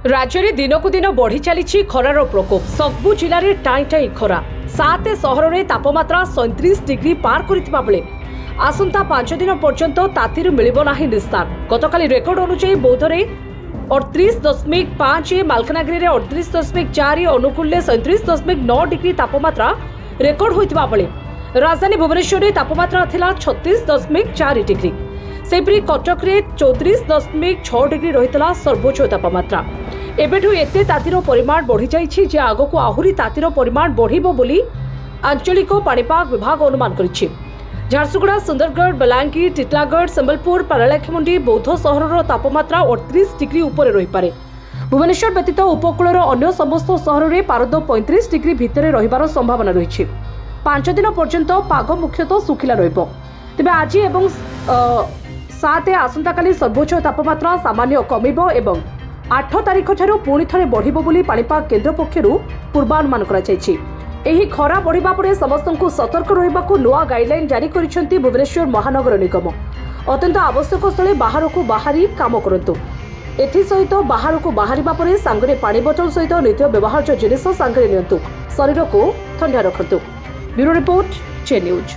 राज्य में दिनकू दिन बढ़ी चली खरार प्रकोप। सबु जिले में टाई टाई खरा। 7 सहर में तापमात्रा 37 डिग्री पार करथिबा बेले आसंता 5 दिन पर्यंत तातीर मिलिबो नाही निस्तार। गतकाली रेकर्ड अनुसार बौद्ध में 38.5, मालकानगिरी में 38.4, अनुगुल 37.9 डिग्री तापमात्रा रेकर्ड होइतिबा बेले राजधानी भुवनेश्वर में तापमात्रा थिला 36.4 डिग्री। सेपरी कटक में 34.6 डिग्री रहितला सर्वोच्च तापमात्रा। एबेठु एते तातीर परिमाण बढ़ी जाइछि जे आगको आहुरी तातीर परिमाण बढ़िबो बोली आंचलिक पाणीपाग विभाग अनुमान करिछि। झारसुगुड़ा, सुंदरगढ़, बलांगीर, टिटलागढ़, संबलपुर, पारलाखेमुंडी, बौद्ध सहरर तापमात्रा 38 डिग्री ऊपर रही पारे। भुवनेश्वर व्यतीत उपकूलर अन्य समस्त सहर में पारद 35 डिग्री भितर रहिबार संभावना रही। 5 दिन पर्यंत पाग मुख्यतः सुखिला रहिबो। तेबे आज एवं 7 आसंताकाली सर्वोच्च तापमात्रा सामान्य कमिबो एवं 8 तारिख ठारू पुणी थरे बढ़िबो बोली पाणीपाग केन्द्र पक्षरु पूर्वानुमान करा जायछि। एही खरा बढ़िबा परे समस्तंकु सतर्क रहिबाकु नुआ गाइडलाइन जारी करिसेंती भुवनेश्वर महानगर निगम। अत्यंत आवश्यक स्थले बाहरकु बाहरी काम करंतु। एथि सहित बाहरकु बाहरिबा परे सांगरे पानी बोतल सहित नित्य व्यवहार्य जिनिस सांगरे नियंतु। शरीर को ठंडा रखंतु। ब्यूरो रिपोर्ट, जे न्यूज।